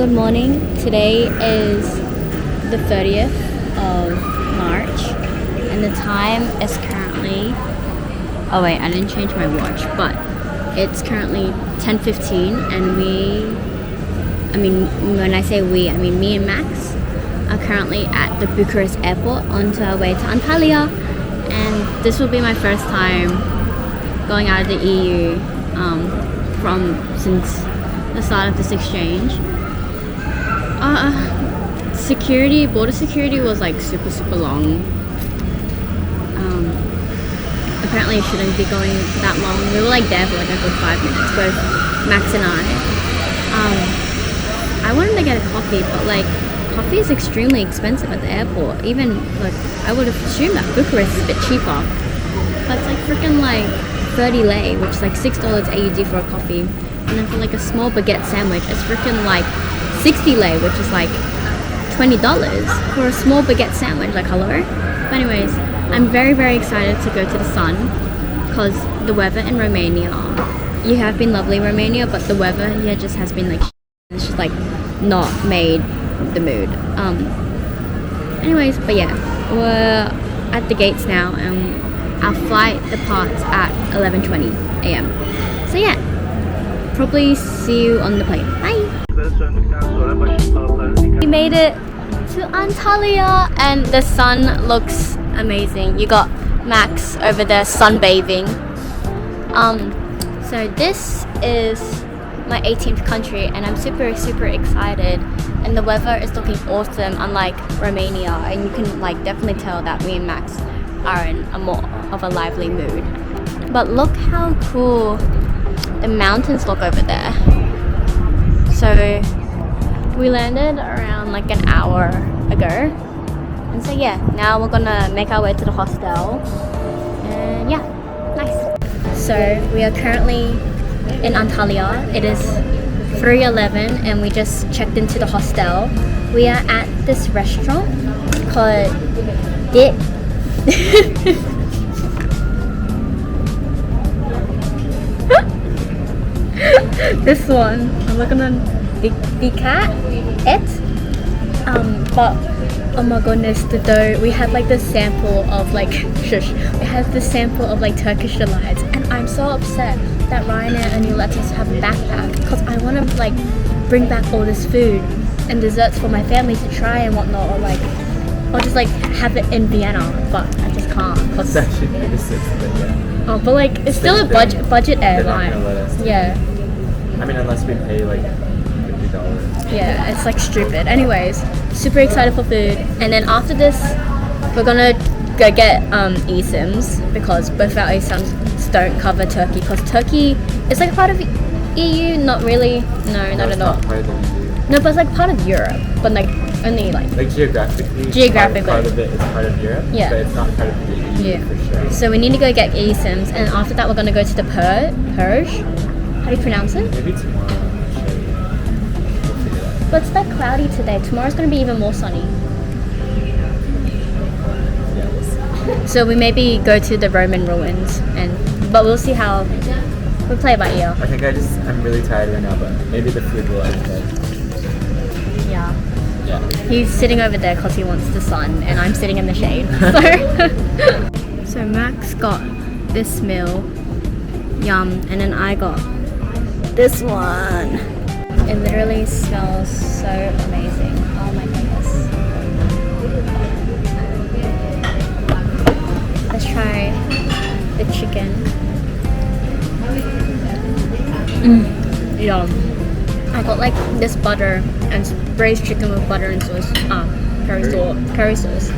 good morning. Today is the 30th of March and the time is currently, oh wait, I didn't change my watch, but it's currently 10:15 and when I say we, I mean me and Max are currently at the Bucharest airport on our way to Antalya, and this will be my first time going out of the EU since the start of this exchange. Border security was like super long. Apparently it shouldn't be going for that long. We were like there for like a good 5 minutes, both Max and I. I wanted to get a coffee, but like coffee is extremely expensive at the airport. Even like I would have assumed that Bucharest is a bit cheaper, but it's like freaking like 30 lei, which is like $6 AUD for a coffee. And then for like a small baguette sandwich, it's freaking like 60 lei, which is like $20 for a small baguette sandwich. Like, hello? But anyways, I'm very excited to go to the sun because the weather in Romania, you have been lovely Romania, but the weather here just has been like it's just like not made the mood. Anyways, but yeah, we're at the gates now and our flight departs at 11:20 a.m. So yeah, probably see you on the plane. Bye! We made it to Antalya and the sun looks amazing. You got Max over there sunbathing. So this is my 18th country and I'm super excited, and the weather is looking awesome unlike Romania, and you can like definitely tell that me and Max are in a more of a lively mood. But look how cool the mountains look over there. So we landed around like an hour ago, and so yeah, now we're gonna make our way to the hostel, and yeah, nice. So we are currently in Antalya. It is 3:11 and we just checked into the hostel. We are at this restaurant called this one. I'm looking on the cat. But oh my goodness, the dough. We had like the sample of like we had the sample of like Turkish delights, and I'm so upset that Ryanair only lets us have a backpack because I want to like bring back all this food and desserts for my family to try and whatnot, or just like have it in Vienna, but I just can't. Cause it's actually pretty sick, but yeah. Oh, but like it's still a budget airline. Yeah. I mean, unless we pay like $50. Yeah, it's like stupid. Anyways, super excited for food, and then after this, we're gonna go get eSIMs because both our eSIMs don't cover Turkey, because Turkey is like part of EU. Not really. No, not at all. Part of the EU. No, but it's like part of Europe, but like only like geographically. Part of it is part of Europe. Yeah. But it's not part of the EU for sure. So we need to go get eSIMs, and after that, we're gonna go to the Purge. How do you pronounce it? Maybe tomorrow. We'll figure it out. But it's like cloudy today. Tomorrow's gonna be even more sunny. Yeah, we'll see. So we maybe go to the Roman ruins, but we'll see how we play it by ear. I think I'm really tired right now, but maybe the food will end up. Yeah. Yeah. He's sitting over there because he wants the sun, and I'm sitting in the shade. So Max got this meal, yum, and then I got this one. It literally smells so amazing. Oh my goodness. Let's try the chicken. Yum. I got like this butter and braised chicken with butter and sauce. Curry sauce.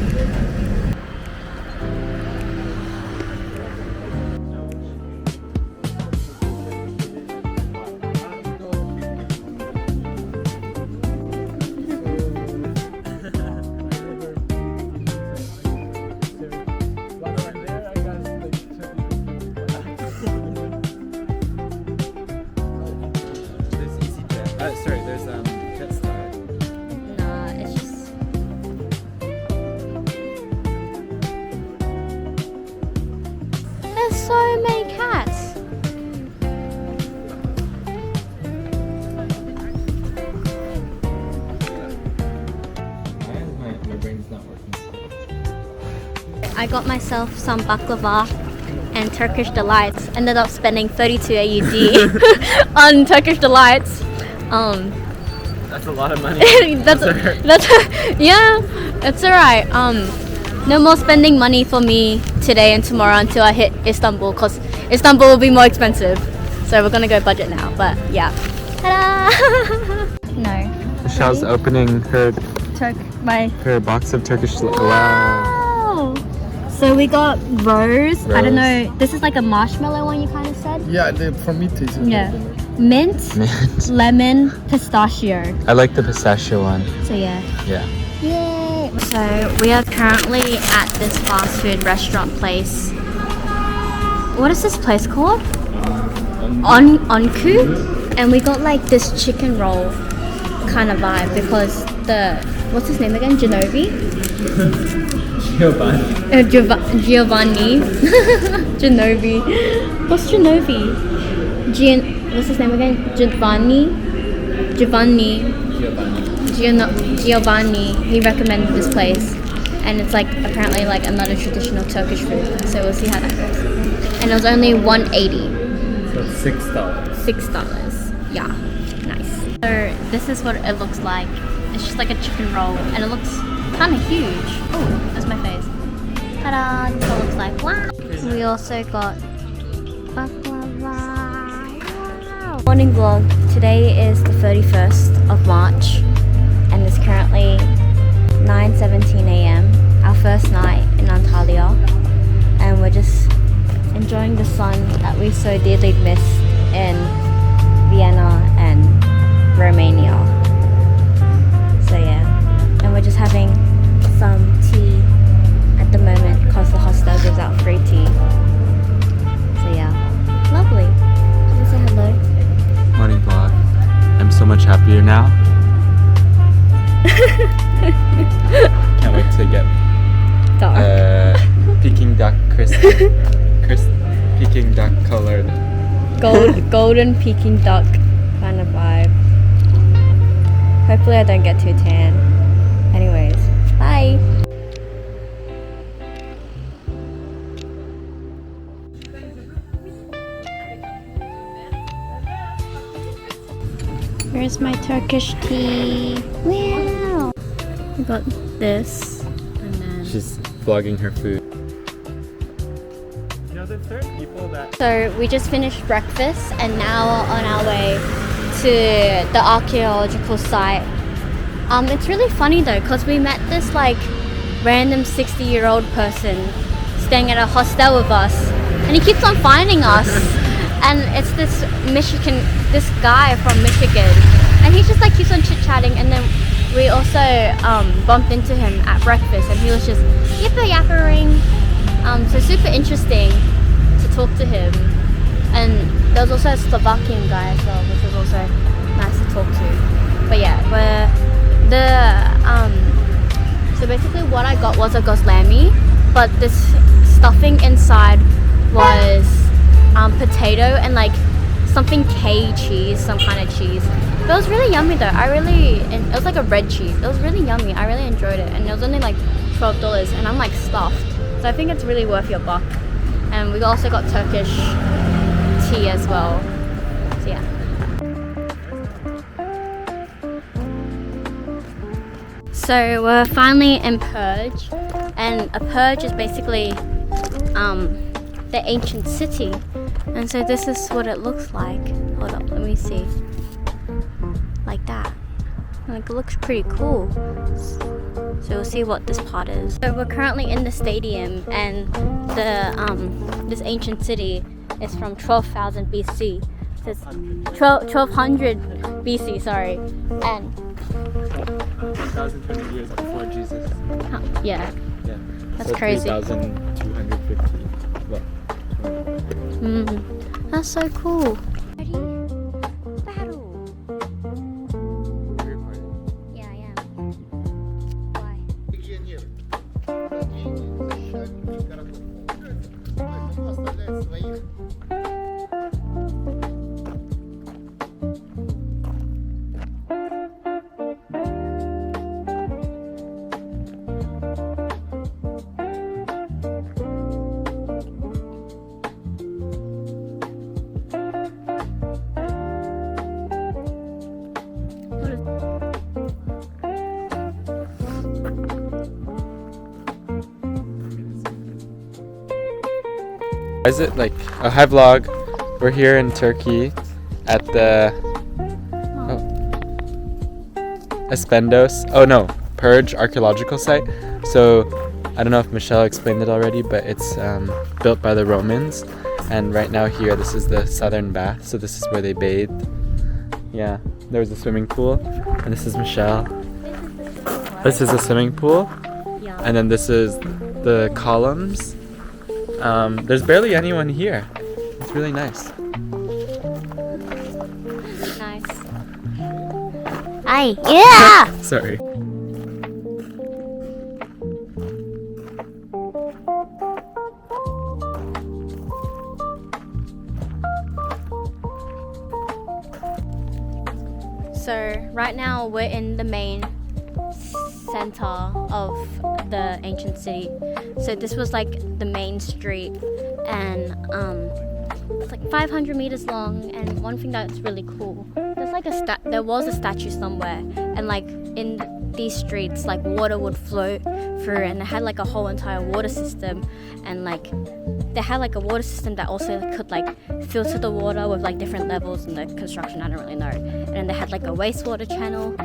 There's Jetstar. Nah, it's just there's so many cats. I got myself some baklava and Turkish delights. Ended up spending 32 AUD on Turkish delights. That's a lot of money. Yeah, it's alright. No more spending money for me today and tomorrow until I hit Istanbul, because Istanbul will be more expensive. So we're gonna go budget now, but yeah. Ta-da! No. Michelle's opening her box of Turkish. Wow. So we got rose. I don't know. This is like a marshmallow one you kind of said. Yeah, for me too. Yeah. Mint, lemon, pistachio. I like the pistachio one. So yeah. Yeah. Yay! So we are currently at this fast food restaurant place. What is this place called? Onku. And we got like this chicken roll kind of vibe because what's his name again? Giovanni. Genovi. What's Genovi? What's his name again? Giovanni. He recommended this place, and it's like apparently like another traditional Turkish food. So we'll see how that goes. And it was only $1.80. So $6. $6. Yeah, nice. So this is what it looks like. It's just like a chicken roll, and it looks kind of huge. Oh, that's my face. Ta-da! That's what it looks like. Wow. We also got baklava. Wow. Morning vlog. Today is the 31st of March, and it's currently 9:17 a.m. Our first night in Antalya, and we're just enjoying the sun that we so dearly missed in Vienna and Romania. So yeah, and we're just having some tea at the moment because the hostel gives out free tea. So yeah, lovely. Can you say hello? Morning vlog. I'm so much happier now. Can't wait to get Peking duck Peking duck colored. Golden Peking duck kind of vibe. Hopefully I don't get too tan. Anyways, bye. Here's my Turkish tea. Wow. We got this, and then She's vlogging her food. You know, there's certain people that. So we just finished breakfast, and now we're on our way to the archaeological site. It's really funny though, because we met this like random 60-year-old person staying at a hostel with us, and he keeps on finding us. And it's this guy from Michigan, and he just like keeps on chit-chatting. And then we also bumped into him at breakfast, and he was just yipper-yappering. So super interesting to talk to him. And there was also a Slovakian guy as well, which was also nice to talk to. But yeah, so basically what I got was a goslami, but this stuffing inside was potato and like something K cheese, some kind of cheese. But it was really yummy though. It was like a red cheese. It was really yummy. I really enjoyed it, and it was only like $12, and I'm like stuffed. So I think it's really worth your buck. And we also got Turkish tea as well. So yeah. So we're finally in Purge, and a purge is basically the ancient city. And so this is what it looks like. Hold up, let me see. Like that. Like it looks pretty cool. So we'll see what this part is. So we're currently in the stadium, and this ancient city is from 12,000 BC. So it's 1200 BC, sorry. And 1,020 years before Jesus. Yeah. Yeah. That's so crazy. 3,250. Well, That's so cool. Ready? Battle. Yeah, I am. Why? Is it like a hi vlog? We're here in Turkey at the Aspendos. Oh no, Purge archaeological site. So I don't know if Michelle explained it already, but it's built by the Romans. And right now here, this is the southern bath. So this is where they bathed. Yeah, there was a swimming pool, and this is Michelle. This is a swimming pool, and then this is the columns. There's barely anyone here. It's really nice. Nice. Aye. Yeah! Sorry. So right now we're in the main center of the ancient city. So this was like the main street, and it's like 500 meters long. And one thing that's really cool, there's like there was a statue somewhere, and like in these streets like water would flow through, and they had like a whole entire water system, and like they had like a water system that also could like filter the water with like different levels in the construction. I don't really know. And then they had like a wastewater channel.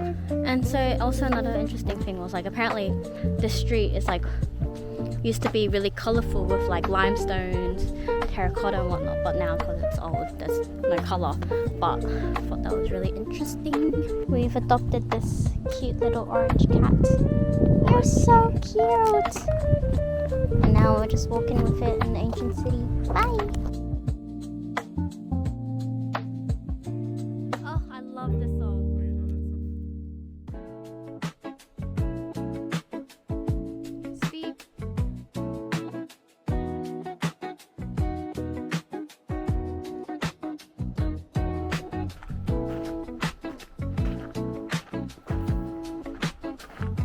And so also another interesting thing was like apparently this street is like used to be really colorful with like limestones, terracotta and whatnot, but now because it's old there's no color. But I thought that was really interesting. We've adopted this cute little orange cat. You're so cute. And now we're just walking with it in the ancient city. Bye. Oh, I love this song. Speak.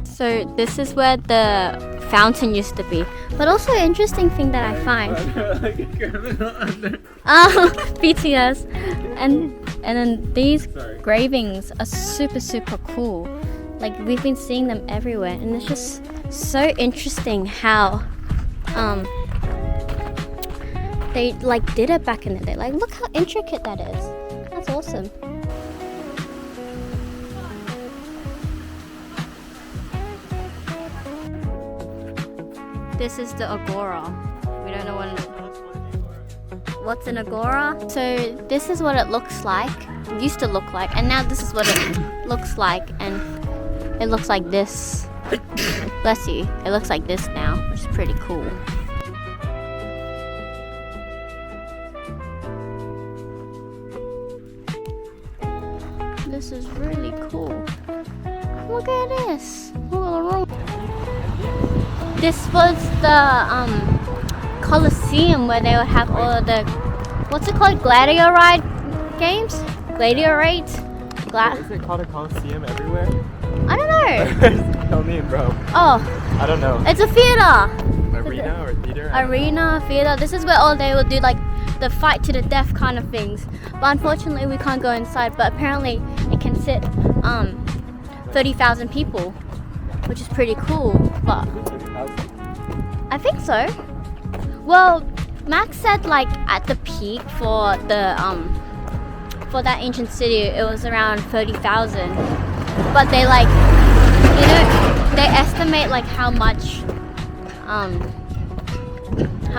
So this is where the fountain used to be. But also an interesting thing that I find. BTS. And then these engravings are super cool. Like we've been seeing them everywhere, and it's just so interesting how they like did it back in the day. Like look how intricate that is. That's awesome. This is the agora. We don't know what's an agora. So this is what it looks like. It used to look like, and now this is what it looks like, and it looks like this. Bless you. It looks like this now, which is pretty cool. This is really cool. Look at this. This was the Colosseum where they would have all of the, what's it called, gladiator ride games? Gladiator raids? Is it called a Colosseum everywhere? I don't know. Tell me, bro. Oh. I don't know. It's a theater. Arena or theater? Arena, theater. This is where all they would do like the fight to the death kind of things. But unfortunately we can't go inside, but apparently it can sit 30,000 people, which is pretty cool. But I think so. Well, Max said like at the peak for the for that ancient city it was around 30,000. But they like, you know, they estimate like how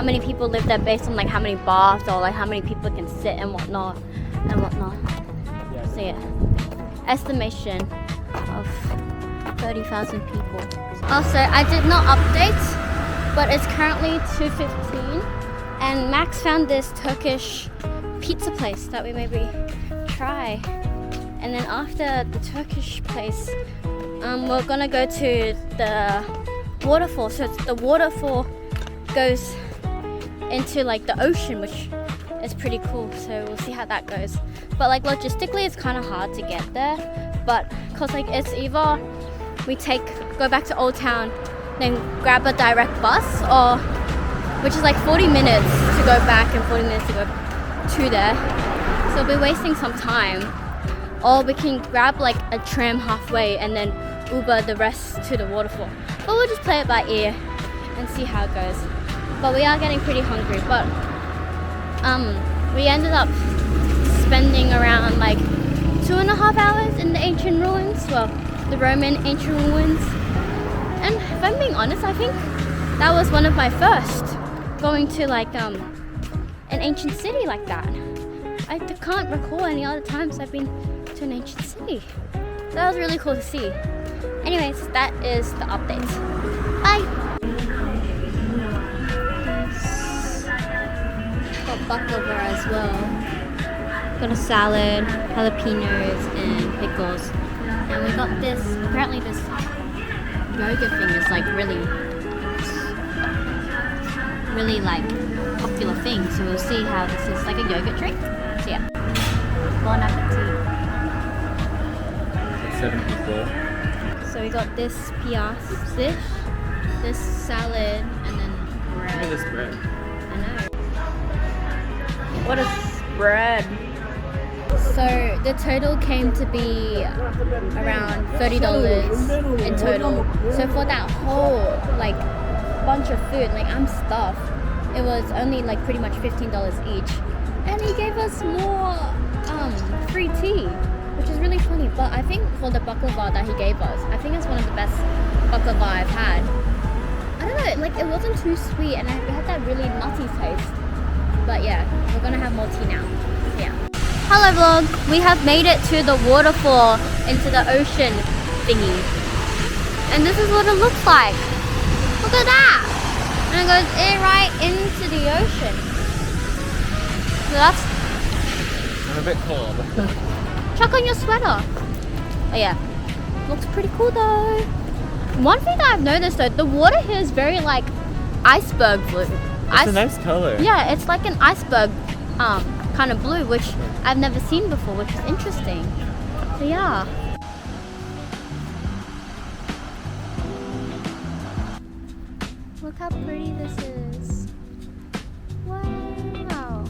many people live there based on like how many baths or like how many people can sit and whatnot. So yeah, estimation of 30,000 people. Also, I did not update, but it's currently 2:15, and Max found this Turkish pizza place that we maybe try. And then after the Turkish place, we're gonna go to the waterfall. So the waterfall goes into like the ocean, which is pretty cool. So we'll see how that goes. But like logistically, it's kind of hard to get there. But cause like it's either we go back to Old Town, then grab a direct bus, or which is like 40 minutes to go back and 40 minutes to go to there. So we'll be wasting some time. Or we can grab like a tram halfway and then Uber the rest to the waterfall. But we'll just play it by ear and see how it goes. But we are getting pretty hungry. But we ended up spending around like 2.5 hours in the ancient ruins, well, the Roman ancient ruins. And if I'm being honest, I think that was one of my first going to like an ancient city like that. I can't recall any other times I've been to an ancient city. So that was really cool to see. Anyways, that is the update. Bye! Got baklava as well. Got a salad, jalapenos, and pickles. And we got this, apparently this yogurt thing is like really like popular thing. So we'll see how this is like a yogurt drink. So yeah. Bon appetit. 7 people. So we got this piastres dish, this salad, and then bread. Look at this bread. I know. What a spread. So the total came to be around $30 in total. So for that whole like bunch of food, like I'm stuffed, it was only like pretty much $15 each. And he gave us more free tea, which is really funny. But I think for the baklava that he gave us, I think it's one of the best baklava I've had. I don't know, like it wasn't too sweet and it had that really nutty taste. But yeah, we're gonna have more tea now. Yeah. Hello vlog, we have made it to the waterfall into the ocean thingy. And this is what it looks like. Look at that! And it goes right into the ocean. So that's... I'm a bit cold. Chuck on your sweater. Oh yeah, looks pretty cool though. One thing that I've noticed though, the water here is very like iceberg blue. It's a nice color. Yeah, it's like an iceberg kind of blue, which I've never seen before, which is interesting. So yeah. Look how pretty this is. Wow.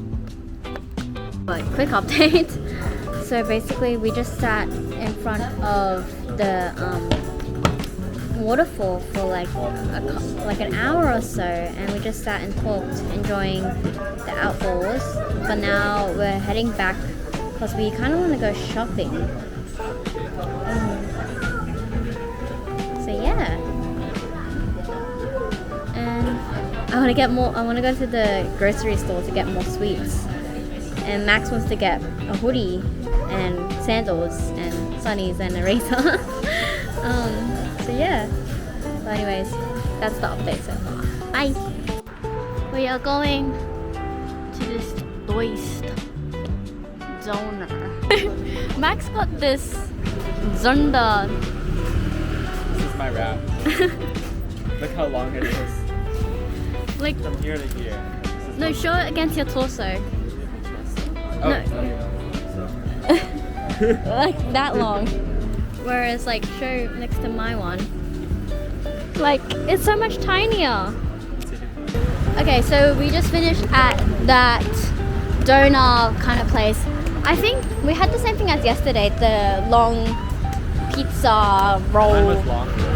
But quick update. So basically we just sat in front of the waterfall for like an hour or so, and we just sat and talked, enjoying the outdoors. But now we're heading back because we kind of want to go shopping. So yeah, and I want to get more. I want to go to the grocery store to get more sweets. And Max wants to get a hoodie and sandals and sunnies and a razor. So yeah. But anyways, that's the update so far. Bye. We are going to this tourist zone. Max got this zonda. This is my wrap. Look how long it is. Like from here to here. No, show it against your torso. Oh, no. Like that long. Whereas like show next to my one. Like it's so much tinier. Okay, so we just finished at that donut kind of place. I think we had the same thing as yesterday, the long pizza roll. Mine was longer.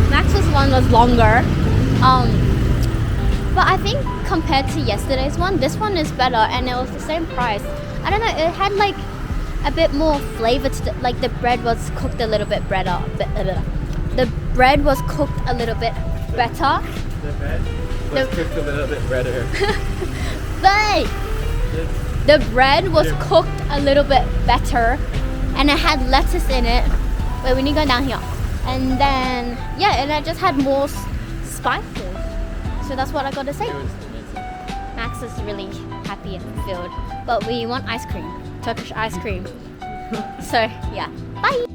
Max's one was longer. But I think compared to yesterday's one, this one is better, and it was the same price. I don't know, it had like a bit more flavor to like the bread was cooked a little bit better. The bread was cooked a little bit better. The bread was cooked a little bit better. The bread was cooked a little bit better, and it had lettuce in it. Wait, we need to go down here. And then, yeah, and it just had more spices. So that's what I got to say. It was amazing. Max is really happy and fulfilled. But we want ice cream, Turkish ice cream. So, yeah. Bye!